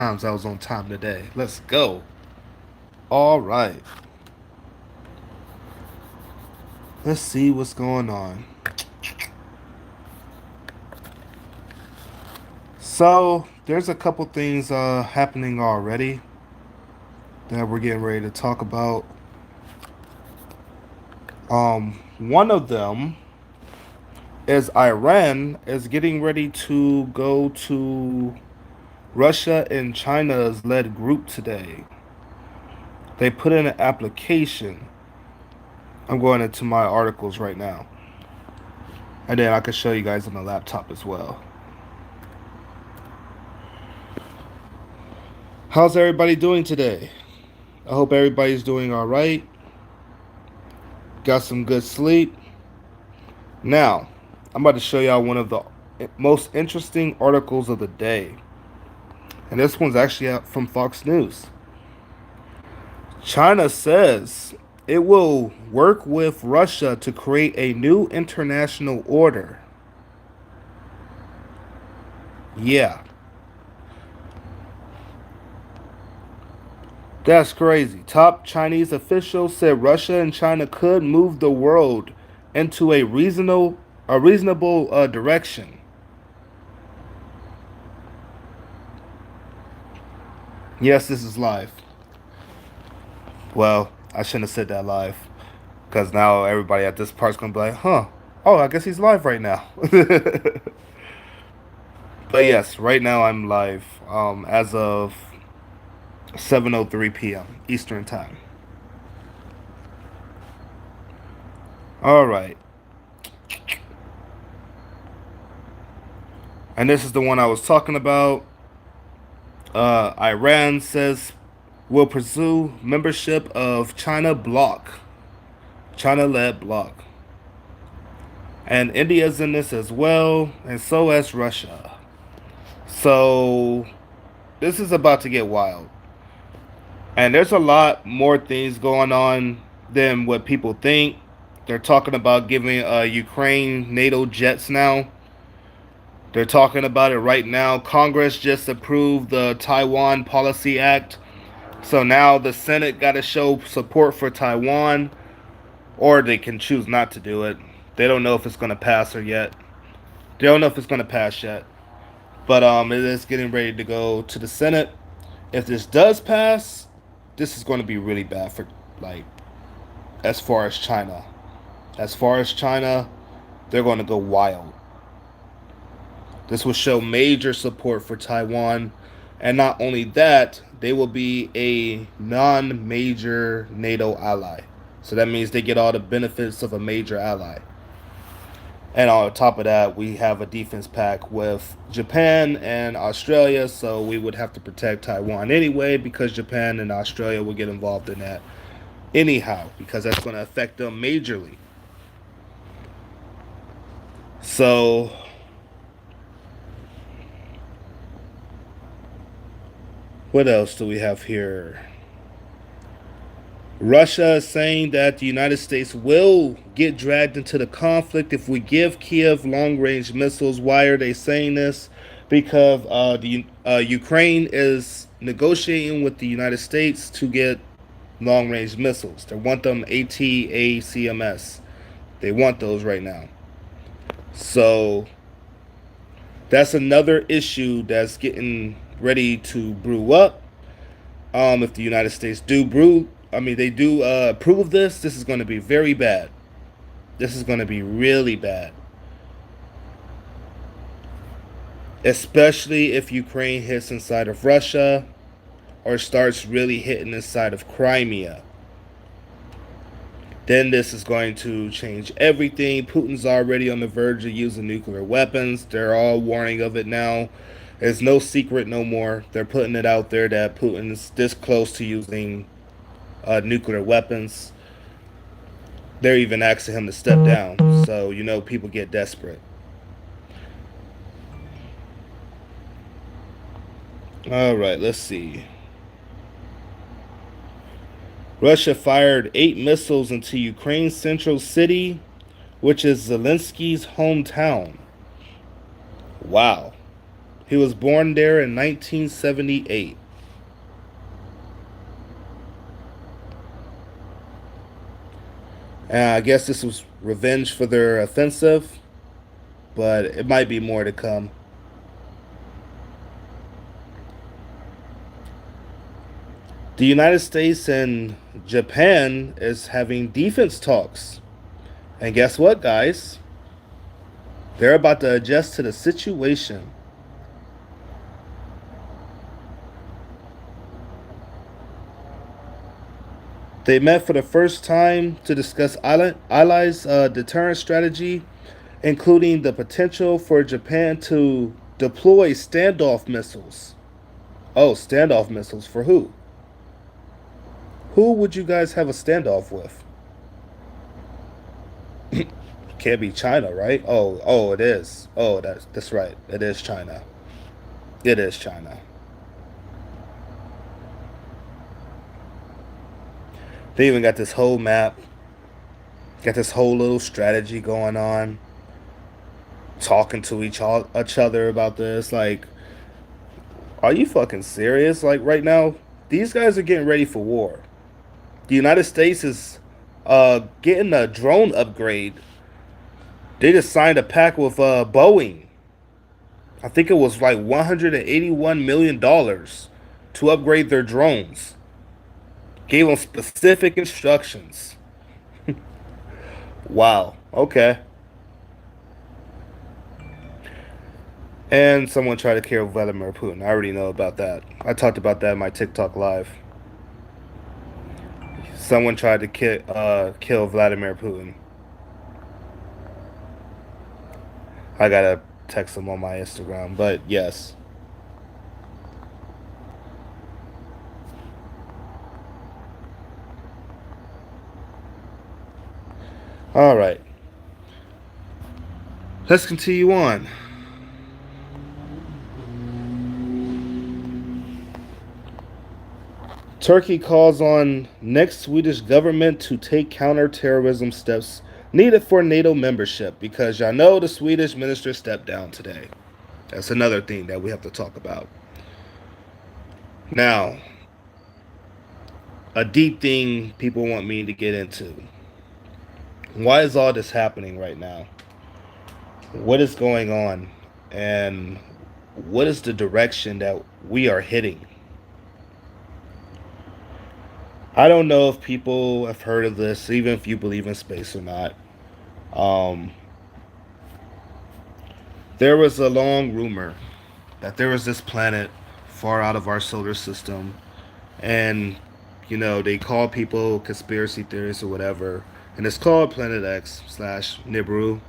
times I was on time today. Let's go. All right. Let's see what's going on. So, there's a couple things happening already that we're getting ready to talk about. One of them is Iran is getting ready to go to Russia and China's led group today. They put in an application. I'm going into my articles right now. And then I can show you guys on the laptop as well. How's everybody doing today? I hope everybody's doing all right. Got some good sleep. Now, I'm about to show y'all one of the most interesting articles of the day. And this one's actually from Fox News. China says it will work with Russia to create a new international order. Yeah, that's crazy. Top Chinese officials said Russia and China could move the world into a reasonable direction. Yes, this is live. Well, I shouldn't have said that live because now everybody at this part's gonna be like, "Huh? Oh, I guess he's live right now." But yes, right now I'm live as of 7:03 p.m. Eastern Time. All right. And this is the one I was talking about. Iran says will pursue membership of China-led bloc. And India's in this as well, and so has Russia. So this is about to get wild. And there's a lot more things going on than what people think. They're talking about giving Ukraine NATO jets now. They're talking about it right now. Congress just approved the Taiwan Policy Act. So now the Senate got to show support for Taiwan, or they can choose not to do it. They don't know if it's going to pass or yet. They don't know if it's going to pass yet. But it is getting ready to go to the Senate. If this does pass, this is going to be really bad for, like, as far as China. As far as China, they're going to go wild. This will show major support for Taiwan. And not only that, they will be a non major NATO ally. So that means they get all the benefits of a major ally. And on top of that, we have a defense pact with Japan and Australia. So we would have to protect Taiwan anyway because Japan and Australia will get involved in that anyhow because that's going to affect them majorly. So what else do we have here? Russia is saying that the United States will get dragged into the conflict if we give Kiev long range missiles. Why are they saying this? Because the Ukraine is negotiating with the United States to get long range missiles. They want them ATACMS. They want those right now. So that's another issue that's getting ready to brew up. If the United States they do approve of this. This is going to be very bad. This is going to be really bad, especially if Ukraine hits inside of Russia or starts really hitting inside of Crimea. Then this is going to change everything. Putin's already on the verge of using nuclear weapons. They're all warning of it now. It's no secret no more. They're putting it out there that Putin's this close to using nuclear weapons. They're even asking him to step down. So, people get desperate. All right, let's see. Russia fired 8 missiles into Ukraine's central city, which is Zelensky's hometown. Wow. He was born there in 1978. I guess this was revenge for their offensive, but it might be more to come. The United States and Japan is having defense talks. And guess what, guys? They're about to adjust to the situation. They met for the first time to discuss allies' deterrent strategy, including the potential for Japan to deploy standoff missiles. Oh, standoff missiles for who? Who would you guys have a standoff with? Can't be China, right? Oh, it is. Oh, that's right. It is China. It is China. They even got this whole map, got this whole little strategy going on, talking to each other about this. Like, are you fucking serious? Like right now, these guys are getting ready for war. The United States is getting a drone upgrade. They just signed a pact with Boeing. I think it was like $181 million to upgrade their drones. Gave them specific instructions. Wow. Okay. And someone tried to kill Vladimir Putin. I already know about that. I talked about that in my TikTok live. Someone tried to kill Vladimir Putin. I gotta text him on my Instagram, but yes. All right. Let's continue on. Turkey calls on next Swedish government to take counter-terrorism steps needed for NATO membership because y'all know the Swedish minister stepped down today. That's another thing that we have to talk about. Now, a deep thing people want me to get into. Why is all this happening right now? What is going on? And what is the direction that we are hitting? I don't know if people have heard of this, even if you believe in space or not. Um, there was a long rumor that there was this planet far out of our solar system, and they call people conspiracy theorists or whatever, and it's called Planetx slash Nibiru.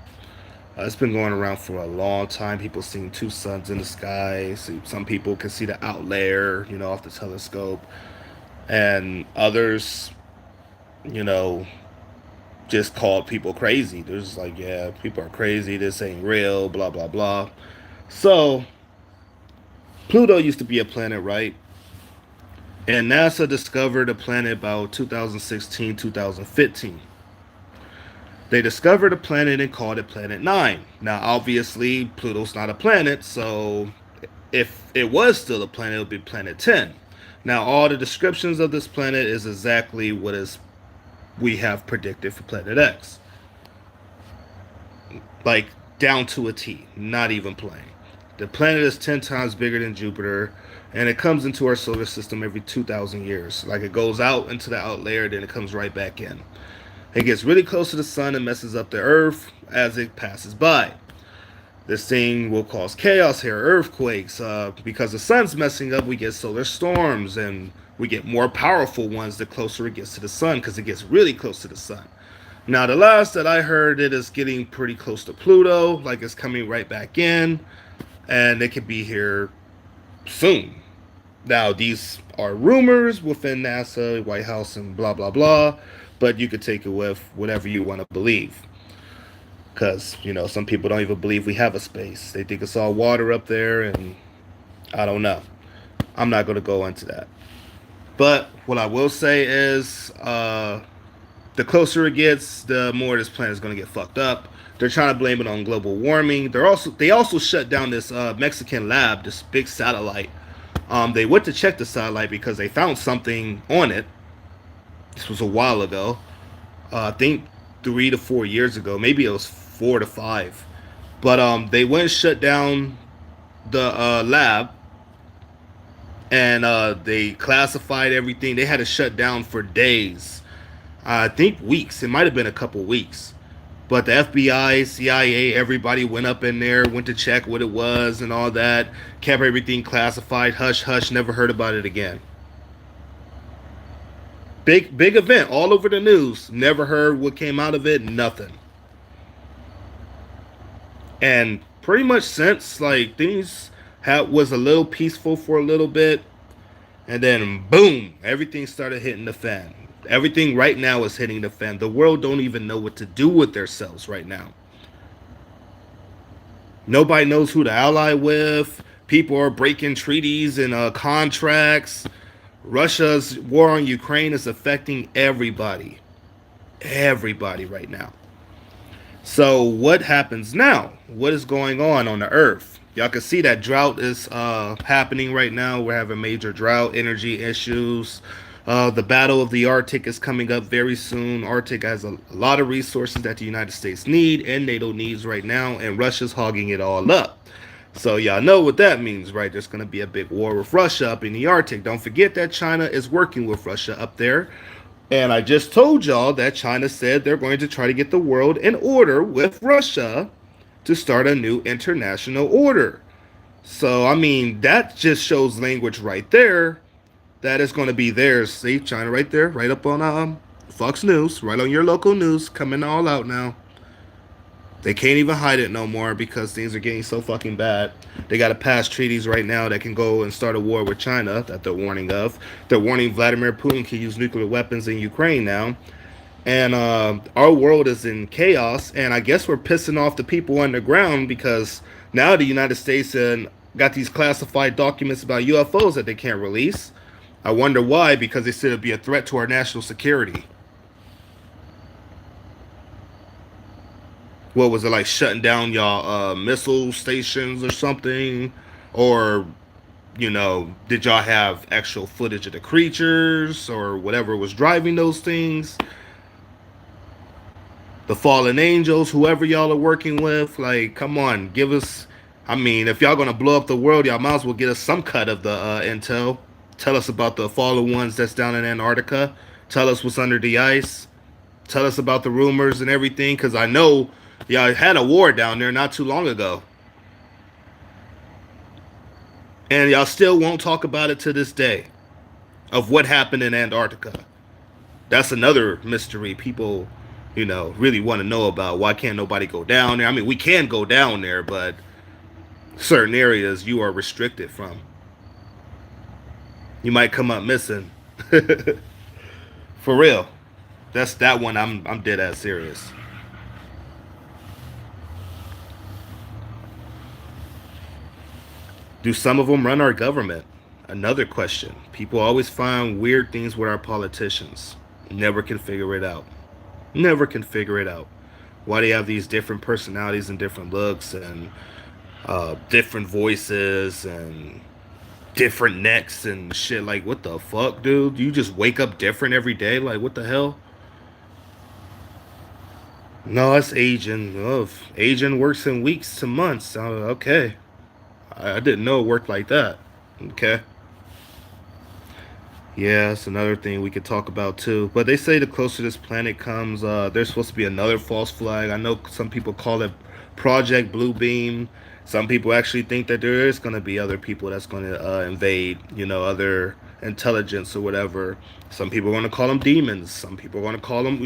It's been going around for a long time. People seeing two suns in the sky. Some people can see the outlier, off the telescope, and others, you know, just called people crazy. They're just like, yeah, people are crazy. This ain't real. Blah blah blah. So Pluto used to be a planet, right? And NASA discovered a planet about 2016, 2015. They discovered a planet and called it Planet 9. Now, obviously, Pluto's not a planet, so if it was still a planet, it would be Planet 10. Now, all the descriptions of this planet is exactly what is we have predicted for Planet X. Like, down to a T, not even playing. The planet is 10 times bigger than Jupiter, and it comes into our solar system every 2,000 years. Like, it goes out into the out layer, then it comes right back in. It gets really close to the sun and messes up the Earth as it passes by. This thing will cause chaos here, earthquakes. Because the sun's messing up, we get solar storms, and we get more powerful ones the closer it gets to the sun, because it gets really close to the sun. Now, the last that I heard, it is getting pretty close to Pluto, like it's coming right back in, and it could be here soon. Now, these are rumors within NASA, White House, and blah, blah, blah, but you could take it with whatever you want to believe. Because, some people don't even believe we have a space. They think it's all water up there, and I don't know. I'm not going to go into that. But what I will say is, The closer it gets, the more this planet is going to get fucked up. They're trying to blame it on global warming. They also shut down this Mexican lab, this big satellite. They went to check the satellite because they found something on it. This was a while ago. I think 3 to 4 years ago. Maybe it was 4 to 5. But they went and shut down the lab, and they classified everything. They had to shut down for days. I think weeks. It might have been a couple weeks. But the FBI, CIA, everybody went up in there, went to check what it was and all that, kept everything classified, hush hush, never heard about it again. Big event all over the news. Never heard what came out of it, nothing. And pretty much since, like, things was a little peaceful for a little bit, and then boom, everything started hitting the fan. Everything right now is hitting the fan. The world don't even know what to do with themselves right now. Nobody knows who to ally with. People are breaking treaties and contracts. Russia's war on Ukraine is affecting everybody. Everybody right now. So what happens now? What is going on the earth? Y'all can see that drought is happening right now. We're having major drought, energy issues. The battle of the Arctic is coming up very soon. Arctic has a lot of resources that the United States need and NATO needs right now, and Russia's hogging it all up. So y'all know what that means, right? There's going to be a big war with Russia up in the Arctic. Don't forget that China is working with Russia up there. And I just told y'all that China said they're going to try to get the world in order with Russia to start a new international order. So, I mean, that just shows language right there that is going to be theirs. See, China right there, right up on Fox News, right on your local news, coming all out now. They can't even hide it no more because things are getting so fucking bad. They got to pass treaties right now that can go and start a war with China that they're warning of. They're warning Vladimir Putin can use nuclear weapons in Ukraine now. And our world is in chaos. And I guess we're pissing off the people underground because now the United States got these classified documents about UFOs that they can't release. I wonder why, because they said it'd be a threat to our national security. What was it, like shutting down y'all missile stations or something? Or, did y'all have actual footage of the creatures or whatever was driving those things? The fallen angels, whoever y'all are working with, like, come on, give us. I mean, if y'all gonna blow up the world, y'all might as well get us some cut of the intel. Tell us about the fallen ones that's down in Antarctica. Tell us what's under the ice. Tell us about the rumors and everything, because I know y'all had a war down there not too long ago. And y'all still won't talk about it to this day of what happened in Antarctica. That's another mystery people, really want to know about. Why can't nobody go down there? I mean, we can go down there, but certain areas you are restricted from. You might come up missing. For real. That's that one. I'm dead ass serious. Do some of them run our government? Another question. People always find weird things with our politicians. Never can figure it out. Never can figure it out. Why they have these different personalities and different looks and different voices and different necks and shit. Like, what the fuck, dude? You just wake up different every day? Like, what the hell? No, that's aging. Oh, aging works in weeks to months. Okay. I didn't know it worked like that. Okay. Yeah, that's another thing we could talk about too. But they say the closer this planet comes, there's supposed to be another false flag. I know some people call it Project Blue Beam. Some people actually think that there is going to be other people that's going to invade, other intelligence or whatever. Some people are going to call them demons. Some people are going to call them,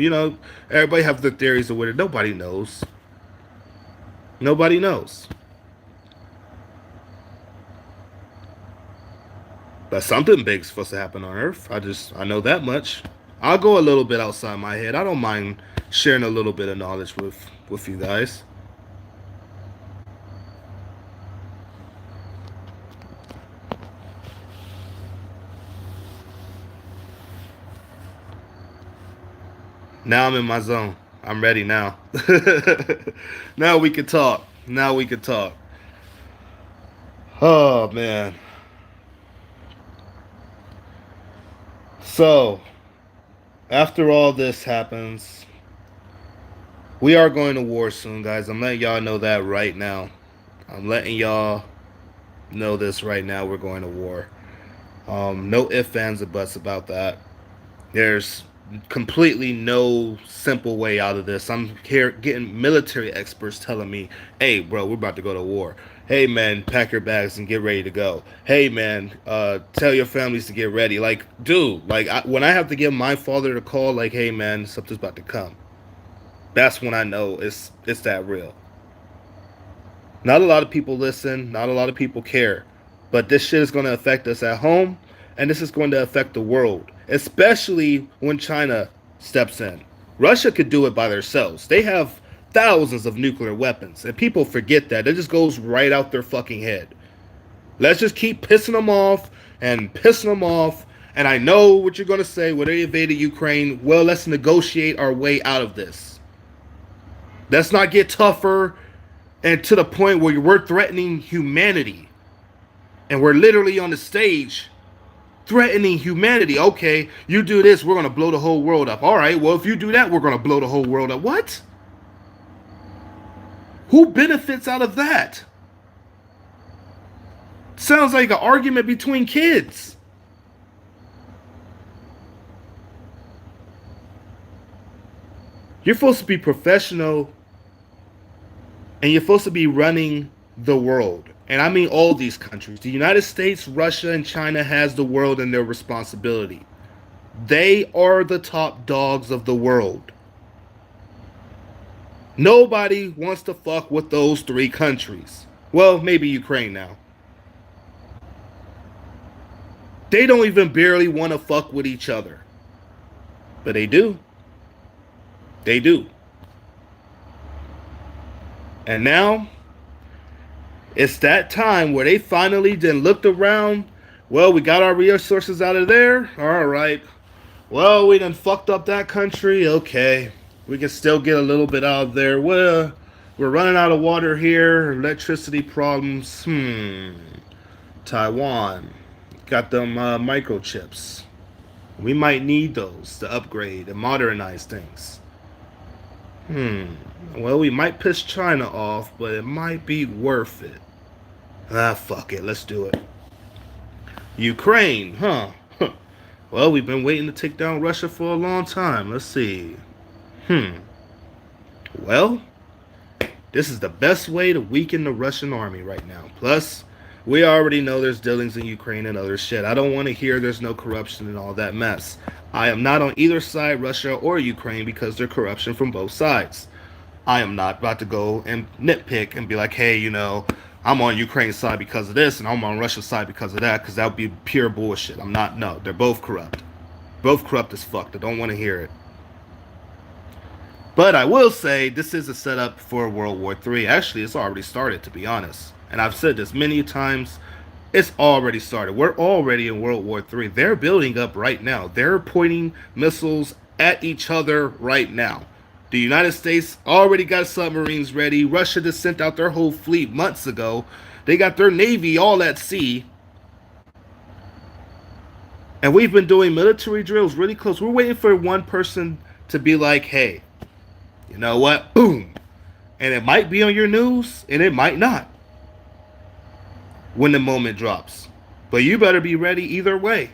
everybody have their theories of what it. Nobody knows. Nobody knows. But something big's supposed to happen on Earth. I know that much. I'll go a little bit outside my head. I don't mind sharing a little bit of knowledge with you guys. Now I'm in my zone. I'm ready now. Now we can talk. Now we can talk. Oh man. So after all this happens, we are going to war soon, guys. I'm letting y'all know that right now. I'm letting y'all know this right now. We're going to war. No ifs, ands, or buts about that. There's completely no simple way out of this. I'm here getting military experts telling me, "Hey, bro, we're about to go to war. Hey, man, pack your bags and get ready to go. Hey, man, tell your families to get ready." Like, dude, like when I have to give my father the call, like, "Hey, man, something's about to come." That's when I know it's that real. Not a lot of people listen. Not a lot of people care. But this shit is going to affect us at home, and this is going to affect the world, especially when China steps in. Russia could do it by themselves. They have thousands of nuclear weapons, and people forget that. It just goes right out their fucking head. Let's just keep pissing them off and pissing them off. And I know what you're going to say when they invaded Ukraine. Well, let's negotiate our way out of this. Let's not get tougher and to the point where we're threatening humanity. And we're literally on the stage threatening humanity. Okay, you do this, we're going to blow the whole world up. All right, well, if you do that, we're going to blow the whole world up. What? Who benefits out of that? Sounds like an argument between kids. You're supposed to be professional and you're supposed to be running the world. And I mean all these countries. The United States, Russia, and China has the world in their responsibility. They are the top dogs of the world. Nobody wants to fuck with those three countries. Well, maybe Ukraine now. They don't even barely want to fuck with each other. But they do. They do. And now, it's that time where they finally then looked around. Well, we got our resources out of there. All right. Well, we done fucked up that country. Okay. We can still get a little bit out of there. Well, we're running out of water here. Electricity problems. Taiwan. Got them microchips. We might need those to upgrade and modernize things. Well, we might piss China off, but it might be worth it. Fuck it. Let's do it. Ukraine, huh? Well, we've been waiting to take down Russia for a long time. Let's see. Well, this is the best way to weaken the Russian army right now. Plus, we already know there's dealings in Ukraine and other shit. I don't want to hear there's no corruption and all that mess. I am not on either side, Russia or Ukraine, because there's corruption from both sides. I am not about to go and nitpick and be like, hey, I'm on Ukraine's side because of this and I'm on Russia's side because of that, because that would be pure bullshit. I'm not. No, they're both corrupt. Both corrupt as fuck. I don't want to hear it. But I will say this is a setup for World War III. Actually, it's already started, to be honest. And I've said this many times. It's already started. We're already in World War III. They're building up right now. They're pointing missiles at each other right now. The United States already got submarines ready. Russia just sent out their whole fleet months ago. They got their navy all at sea. And we've been doing military drills really close. We're waiting for one person to be like, hey, you know what? Boom. And it might be on your news and it might not when the moment drops. But you better be ready either way.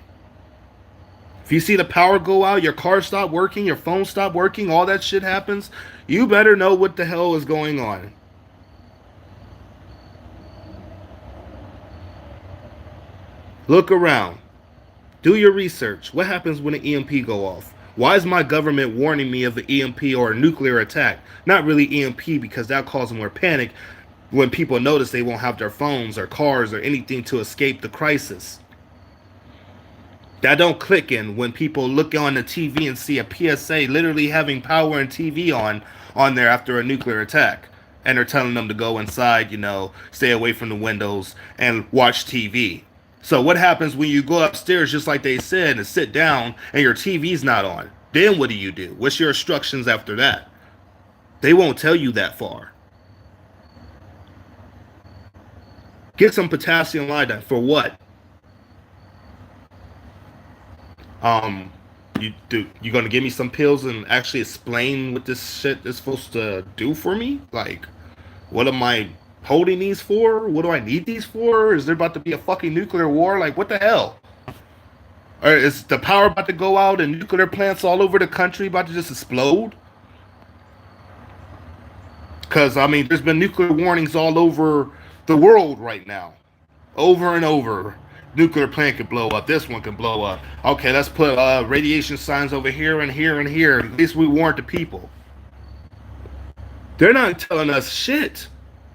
If you see the power go out, your car stop working, your phone stop working, all that shit happens, you better know what the hell is going on. Look around. Do your research. What happens when an EMP go off? Why is my government warning me of an EMP or a nuclear attack? Not really EMP, because that causes more panic when people notice they won't have their phones or cars or anything to escape the crisis. That don't click in when people look on the TV and see a PSA literally having power and TV on there after a nuclear attack. And they're telling them to go inside, stay away from the windows and watch TV. So what happens when you go upstairs, just like they said, and sit down and your TV's not on? Then what do you do? What's your instructions after that? They won't tell you that far. Get some potassium iodide for what? You gonna give me some pills and actually explain what this shit is supposed to do for me? Like, what am I holding these for? What do I need these for? Is there about to be a fucking nuclear war? Like, what the hell? Or is the power about to go out and nuclear plants all over the country about to just explode? Because, I mean, there's been nuclear warnings all over the world right now. Over and over. Nuclear plant could blow up. This one can blow up. Okay, let's put radiation signs over here and here and here. At least we warned the people. They're not telling us shit.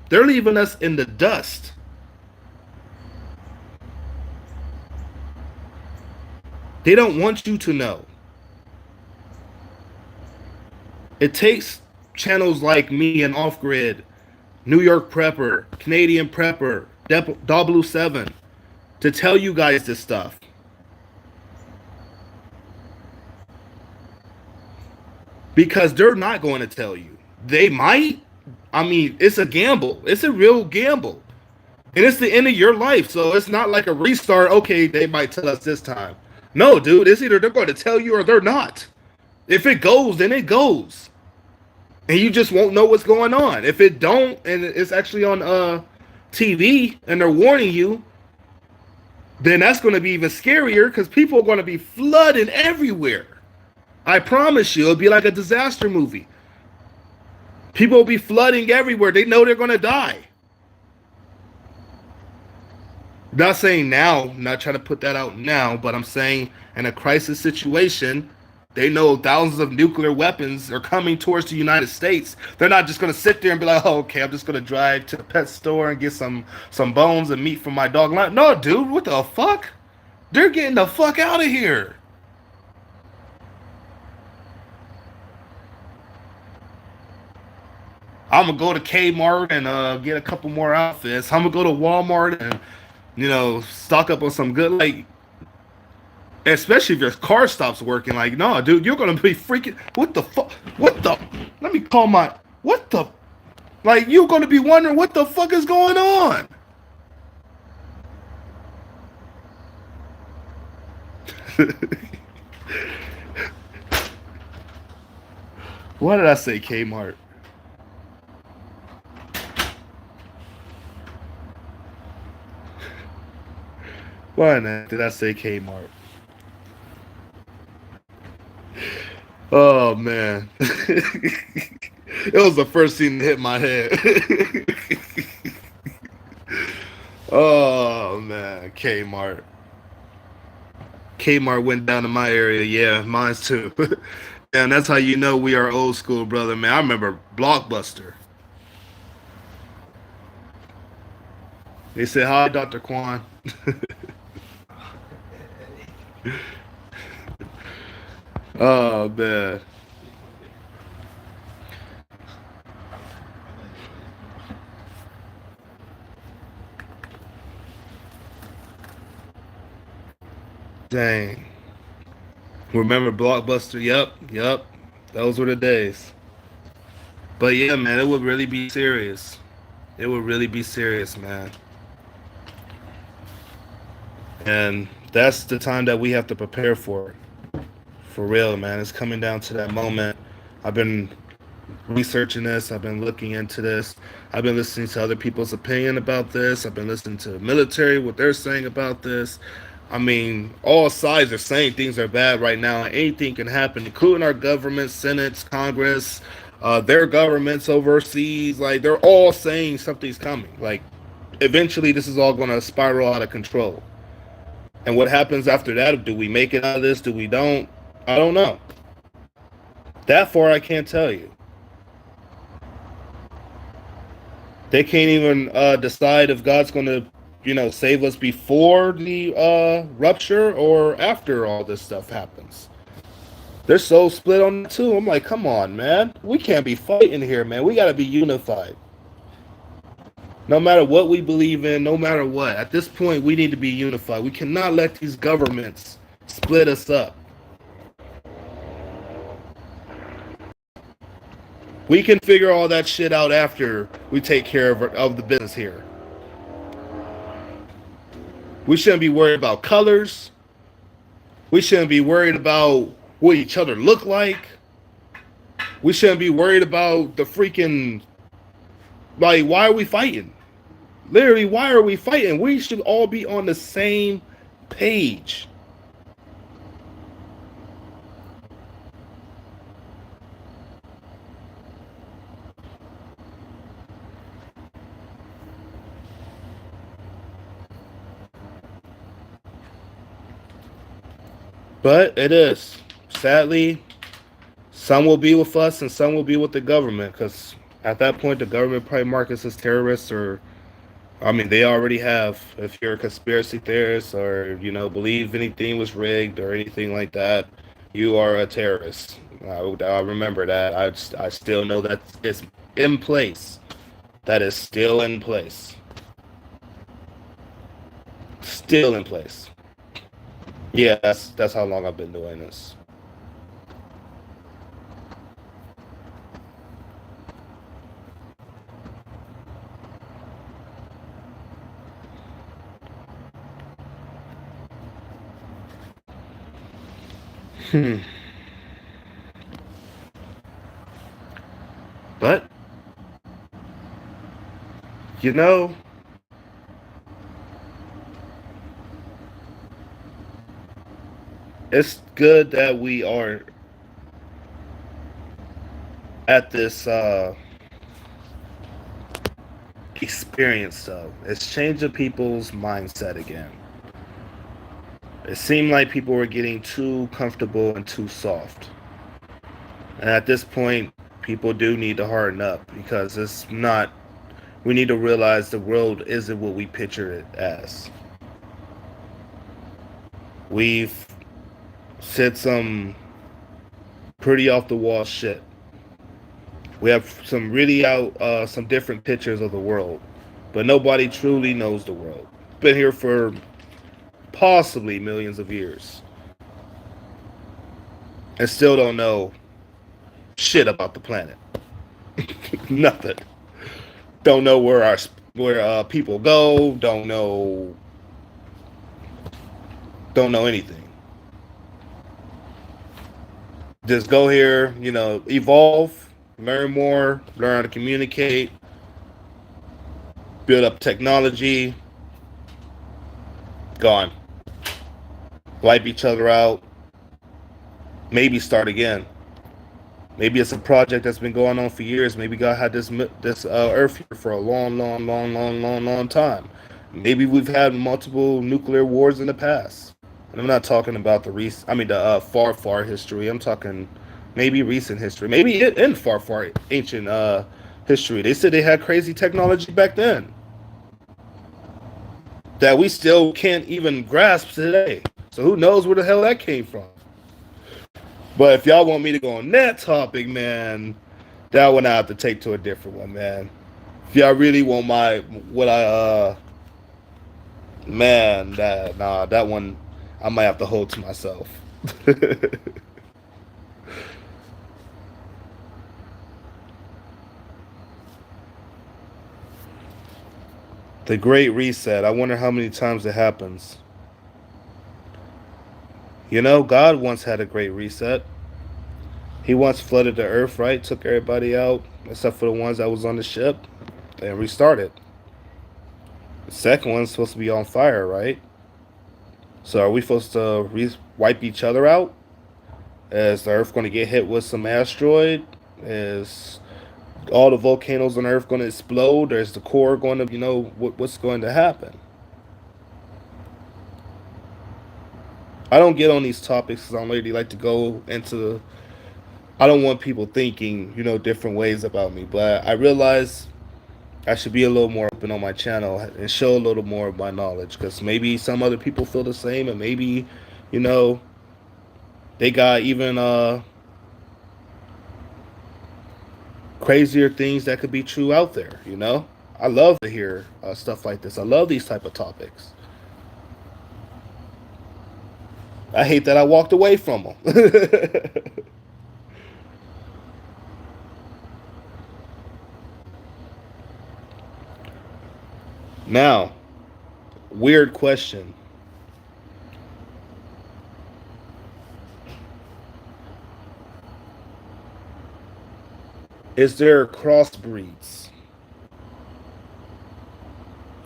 They're leaving us in the dust. They don't want you to know. It takes channels like me and Off Grid, New York Prepper, Canadian Prepper, ww3 to tell you guys this stuff. Because they're not going to tell you. They might. I mean, it's a gamble. It's a real gamble. And it's the end of your life. So it's not like a restart. Okay, they might tell us this time. No, dude, it's either they're going to tell you or they're not. If it goes, then it goes. And you just won't know what's going on. If it don't, and it's actually on TV, and they're warning you, then that's going to be even scarier because people are going to be flooding everywhere. I promise you, it'll be like a disaster movie. People will be flooding everywhere. They know they're going to die. Not saying now, not trying to put that out now, but I'm saying in a crisis situation, they know thousands of nuclear weapons are coming towards the United States. They're not just going to sit there and be like, oh, okay, I'm just going to drive to the pet store and get some bones and meat from my dog. No, dude, what the fuck? They're getting the fuck out of here. I'm going to go to Kmart and get a couple more outfits. I'm going to go to Walmart and, stock up on some good, like, especially if your car stops working. Like, no, dude, you're going to be freaking, what the fuck? Let me call what the, like, you're going to be wondering what the fuck is going on. Why did I say Kmart? Why did I say Kmart? Oh, man. It was the first thing that hit my head. Oh, man. Kmart. Kmart went down to my area. Yeah, mine's too. And that's how you know we are old school, brother, man. I remember Blockbuster. They said, hi, Dr. Kwan. Oh, man. Dang. Remember Blockbuster? Yep. Those were the days. But yeah, man, it would really be serious. It would really be serious, man. And that's the time that we have to prepare for it. For real, man. It's coming down to that moment. I've been researching this. I've been looking into this. I've been listening to other people's opinion about this. I've been listening to the military, what they're saying about this. I mean, all sides are saying things are bad right now. Anything can happen, including our government, Senate, Congress, their governments overseas. Like, they're all saying something's coming. Like, eventually this is all going to spiral out of control. And what happens after that? Do we make it out of this? Do we don't? I don't know. That far, I can't tell you. They can't even decide if God's going to, save us before the rupture or after all this stuff happens. They're so split on that too. I'm like, come on, man. We can't be fighting here, man. We got to be unified. No matter what we believe in, no matter what. At this point, we need to be unified. We cannot let these governments split us up. We can figure all that shit out after we take care of the business here. We shouldn't be worried about colors. We shouldn't be worried about what each other look like. We shouldn't be worried about the freaking, like, why are we fighting? Literally, why are we fighting? We should all be on the same page. But it is. Sadly, some will be with us and some will be with the government, because at that point, the government probably marks us as terrorists, or, I mean, they already have. If you're a conspiracy theorist or, believe anything was rigged or anything like that, you are a terrorist. I remember that. I still know that it's in place. That is still in place. Still in place. Yeah, that's how long I've been doing this. Hmm. But you know, it's good that we are at this experience, though. It's changing people's mindset again. It seemed like people were getting too comfortable and too soft. And at this point, people do need to harden up, because it's not, we need to realize the world isn't what we picture it as. We've said some pretty off the wall shit. We have some really some different pictures of the world, but nobody truly knows the world. Been here for possibly millions of years, and still don't know shit about the planet. Nothing. Don't know where people go. Don't know anything. Just go here, evolve, learn more, learn how to communicate, build up technology. Gone. Wipe each other out. Maybe start again. Maybe it's a project that's been going on for years. Maybe God had this Earth here for a long, long, long, long, long, long time. Maybe we've had multiple nuclear wars in the past. And I'm not talking about the far, far history. I'm talking maybe recent history. Maybe in far, far ancient history. They said they had crazy technology back then that we still can't even grasp today. So who knows where the hell that came from? But if y'all want me to go on that topic, man, that one I have to take to a different one, man. If y'all really want man, that one I might have to hold to myself. The Great Reset. I wonder how many times it happens. God once had a Great Reset. He once flooded the Earth, right? Took everybody out, except for the ones that was on the ship, and restarted. The second one's supposed to be on fire, right? So are we supposed to wipe each other out? Is the Earth going to get hit with some asteroid? Is all the volcanoes on Earth going to explode? Or is the core going to, what's going to happen? I don't get on these topics because I don't really like to go into. I don't want people thinking, different ways about me. But I realize I should be a little more open on my channel and show a little more of my knowledge, because maybe some other people feel the same, and maybe, you know, they got even crazier things that could be true out there. I love to hear stuff like this. I love these type of topics. I hate that I walked away from them. Now, weird question. Is there crossbreeds?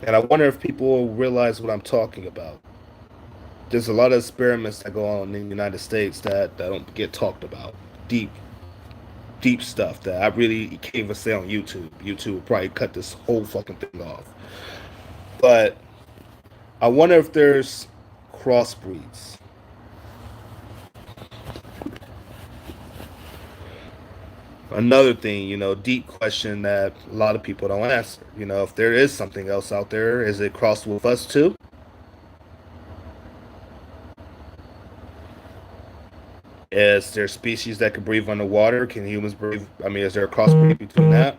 And I wonder if people realize what I'm talking about. There's a lot of experiments that go on in the United States that don't get talked about. Deep, deep stuff that I really can't even say on YouTube. YouTube would probably cut this whole fucking thing off. But I wonder if there's crossbreeds. Another thing, deep question that a lot of people don't answer. If there is something else out there, is it crossed with us too? Is there species that can breathe underwater? Can humans breathe? I mean, is there a crossbreed between that?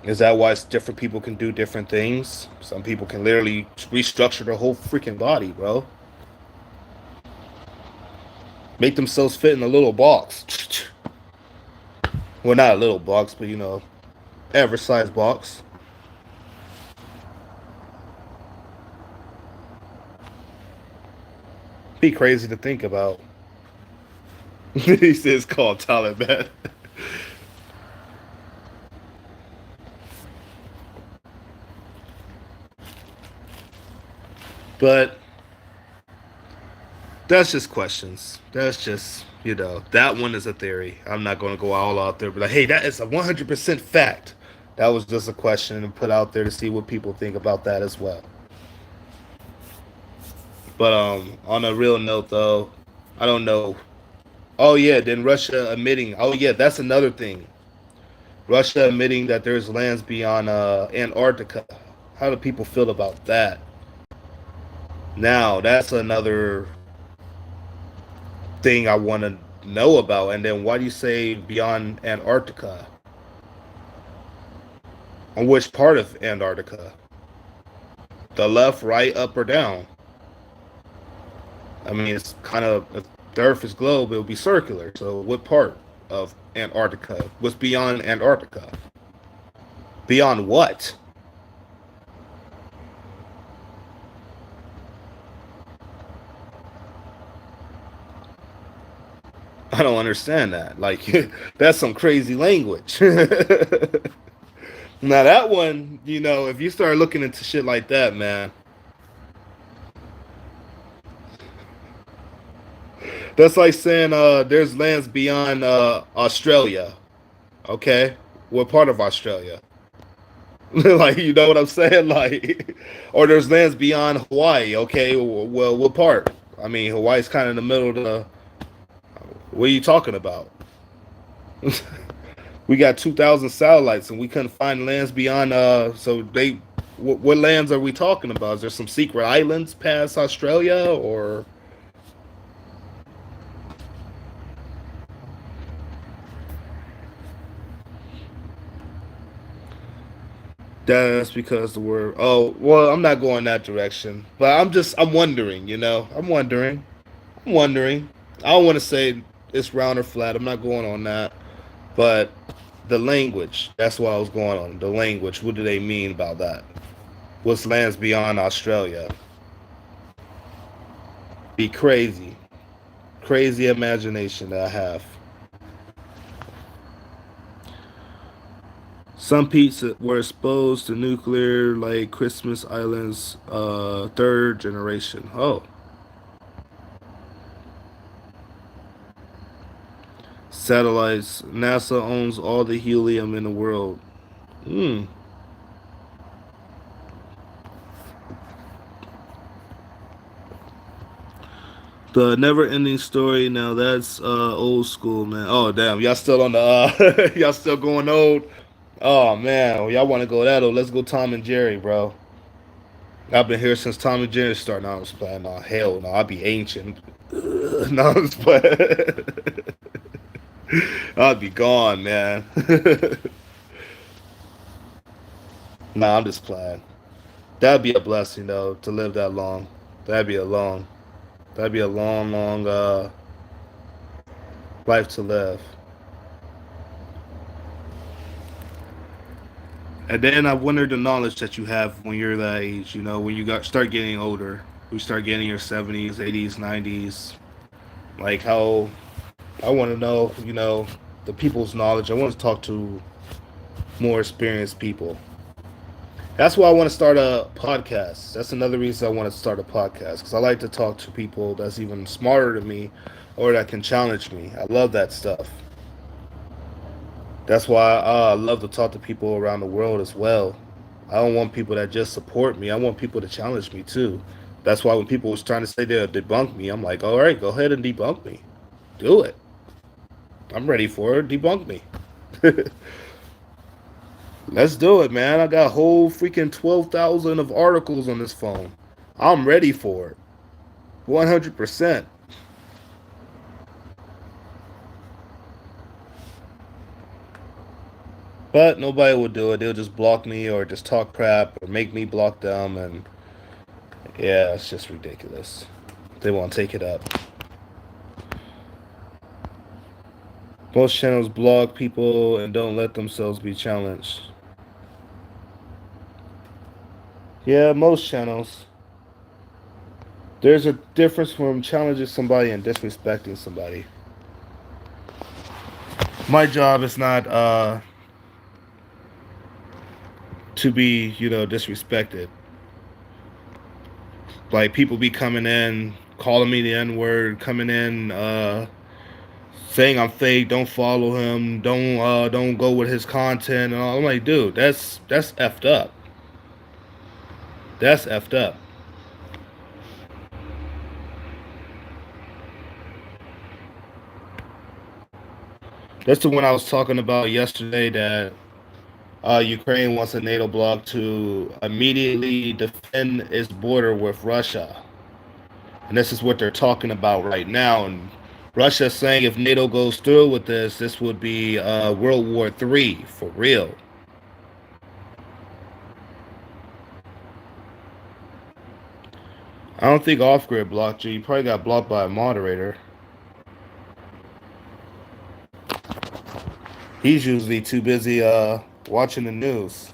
Is that why different people can do different things? Some people can literally restructure their whole freaking body, bro. Make themselves fit in a little box. Well, not a little box, but average size box. Be crazy to think about. He says it's called Taliban. But that's just questions. That's just, that one is a theory. I'm not going to go all out there, but like, hey, that is a 100% fact. That was just a question and put out there to see what people think about that as well. But on a real note, though, I don't know. Oh yeah, then Russia admitting. Oh yeah, that's another thing. Russia admitting that there's lands beyond Antarctica. How do people feel about that? Now that's another thing I want to know about. And then why do you say beyond Antarctica? On which part of Antarctica? The left, right, up, or down? I mean, it's kind of if the Earth is globe, it would be circular. So what part of Antarctica? What's beyond Antarctica? Beyond what? I don't understand that. Like, that's some crazy language. Now that one, if you start looking into shit like that, man, that's like saying there's lands beyond Australia. Okay, what part of Australia? Like, you know what I'm saying? Like, or there's lands beyond Hawaii. Okay, well, what part? I mean, Hawaii's kind of in the middle of the. What are you talking about? We got 2,000 satellites, and we couldn't find lands beyond. So they, what lands are we talking about? Is there some secret islands past Australia, or that's because the word? Oh, well, I'm not going that direction, but I'm wondering. I'm wondering. I don't want to say it's round or flat. I'm not going on that, but the language. That's what I was going on. The language. What do they mean about that? What's lands beyond Australia? Be crazy. Crazy imagination that I have. Some pizza were exposed to nuclear, like Christmas Islands, third generation. Oh, satellites. NASA owns all the helium in the world. Hmm. The never-ending story. Now that's old school, man. Oh damn, y'all still on the y'all still going old. Oh man, well, y'all want to go that old? Let's go Tom and Jerry, bro. I've been here since Tom and Jerry started. Now I was playing. Oh hell no, I'd be ancient. No, I was playing. I'd be gone, man. Nah, I'm just playing. That'd be a blessing though to live that long. That'd be a long. That'd be a long, long life to live. And then I wonder the knowledge that you have when you're that age. When you got start getting older, we start getting your 70s, 80s, 90s. Like how I want to know, the people's knowledge. I want to talk to more experienced people. That's why I want to start a podcast. That's another reason I want to start a podcast because I like to talk to people that's even smarter than me or that can challenge me. I love that stuff. That's why I love to talk to people around the world as well. I don't want people that just support me. I want people to challenge me too. That's why when people was trying to say they'll debunk me, I'm like, all right, go ahead and debunk me. Do it. I'm ready for it. Debunk me. Let's do it, man. I got a whole freaking 12,000 of articles on this phone. I'm ready for it. 100%. But nobody will do it. They'll just block me or just talk crap or make me block them. And yeah, it's just ridiculous. They won't take it up. Most channels block people and don't let themselves be challenged. Yeah, most channels. There's a difference from challenging somebody and disrespecting somebody. My job is not to be, disrespected. Like people be coming in, calling me the N word, coming in, saying I'm fake, don't follow him, don't go with his content and all. I'm like, dude, that's effed up. That's effed up. That's the one I was talking about yesterday that Ukraine wants a NATO bloc to immediately defend its border with Russia. And this is what they're talking about right now. And Russia's saying if NATO goes through with this would be World War III for real. I don't think off grid blocked you. You probably got blocked by a moderator. He's usually too busy watching the news.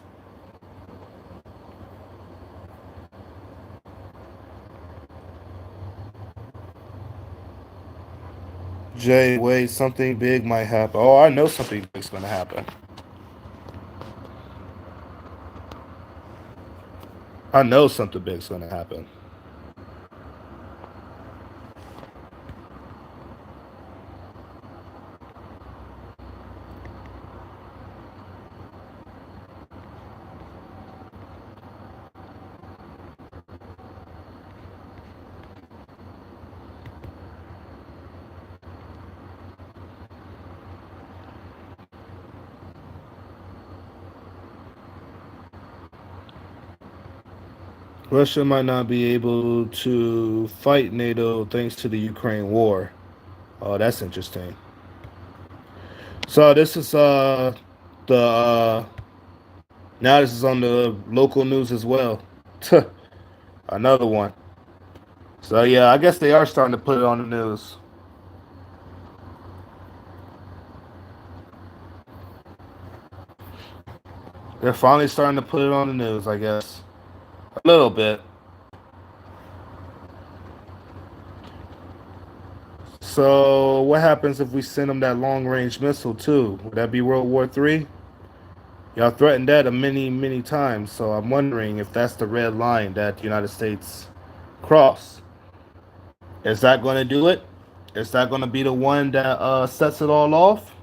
Jay, wait, something big might happen. Oh, I know something big's gonna happen. I know something big's gonna happen. Russia might not be able to fight NATO thanks to the Ukraine war. Oh, that's interesting. So this is the now this is on the local news as well. Another one. So yeah, I guess they are starting to put it on the news. They're finally starting to put it on the news, I guess. A little bit. So what happens if we send them that long range missile too? Would that be World War III? Y'all threatened that a many, many times. So I'm wondering if that's the red line that the United States crossed. Is that going to do it? Is that going to be the one that sets it all off?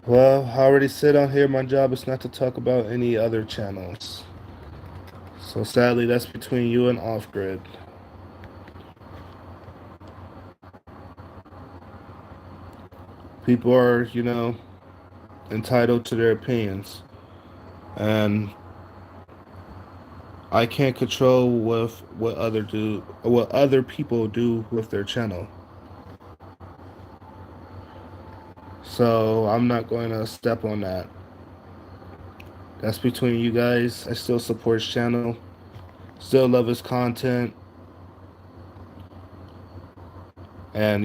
Well, I already said on here my job is not to talk about any other channels. So sadly, that's between you and Off Grid. People are, entitled to their opinions. And I can't control what other people do with their channel. So I'm not going to step on that. That's between you guys. I still support his channel. Still love his content. And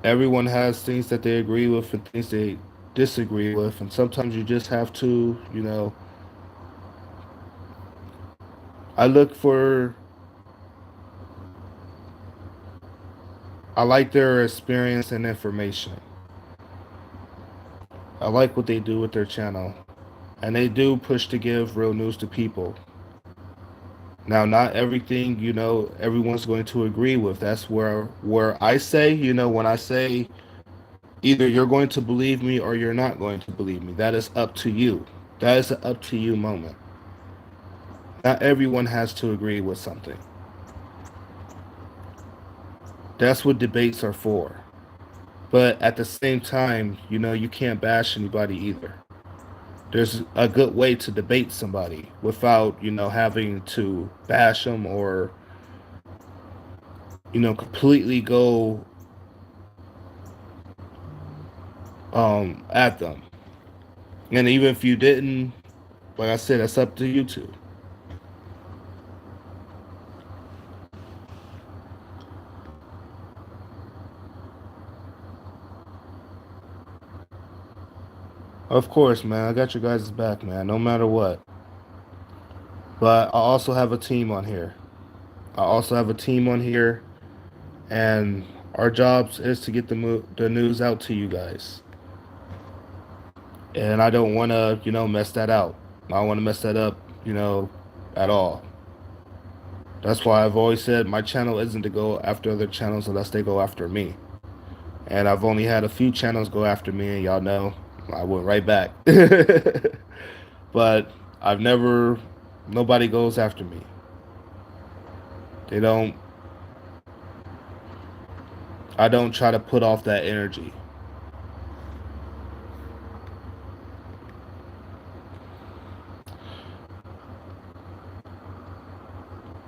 everyone has things that they agree with and things they disagree with. And sometimes you just have to. I look for I like their experience and information. I like what they do with their channel. And they do push to give real news to people. Now, not everything, everyone's going to agree with. That's where I say, when I say either you're going to believe me or you're not going to believe me. That is up to you. That is an up to you moment. Not everyone has to agree with something. That's what debates are for. But at the same time, you can't bash anybody either. There's a good way to debate somebody without, having to bash them or, completely go at them. And even if you didn't, like I said, that's up to you two. Of course, man. I got your guys' back, man, no matter what. But I also have a team on here. I also have a team on here, and our jobs is to get the news out to you guys. And I don't want to, mess that out. I don't want to mess that up, at all. That's why I've always said my channel isn't to go after other channels unless they go after me. And I've only had a few channels go after me, and y'all know I went right back. But I've never, nobody goes after me. They don't, I don't try to put off that energy.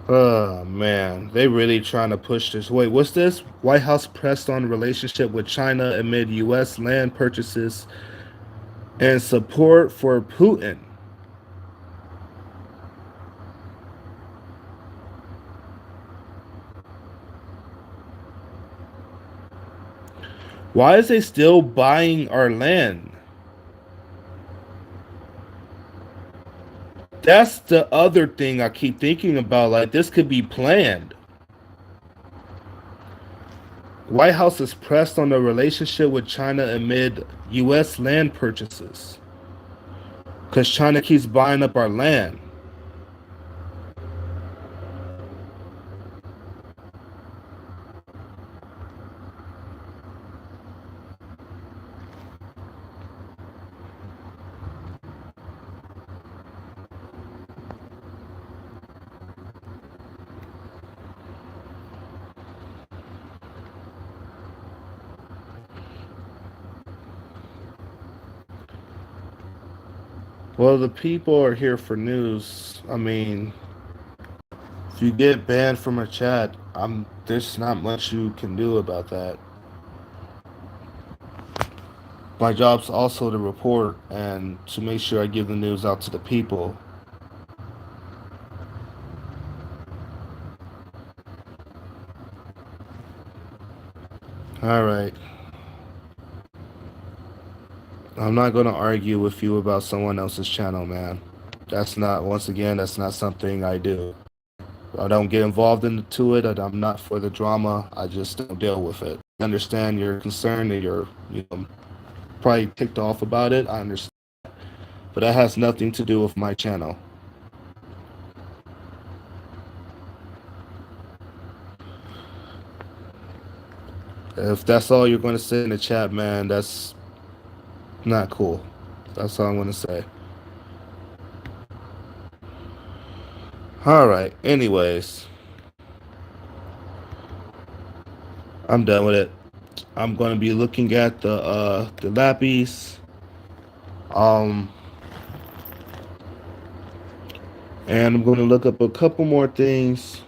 Oh man, they really trying to push this. Wait, what's this? White House pressed on relationship with China amid U.S. land purchases and support for Putin. Why is they still buying our land? That's the other thing I keep thinking about. Like, this could be planned. White House is pressed on the relationship with China amid U.S. land purchases. Because China keeps buying up our land. Well, the people are here for news. I mean, if you get banned from a chat, there's not much you can do about that. My job's also to report and to make sure I give the news out to the people. All right. I'm not going to argue with you about someone else's channel, man. Once again, that's not something I do. I don't get involved into it. I'm not for the drama. I just don't deal with it. I understand your concern and you're, probably ticked off about it. I understand. But that has nothing to do with my channel. If that's all you're going to say in the chat, man, that's not cool. That's all I'm going to say. All right. Anyways, I'm done with it. I'm going to be looking at the lappies. Um And I'm going to look up a couple more things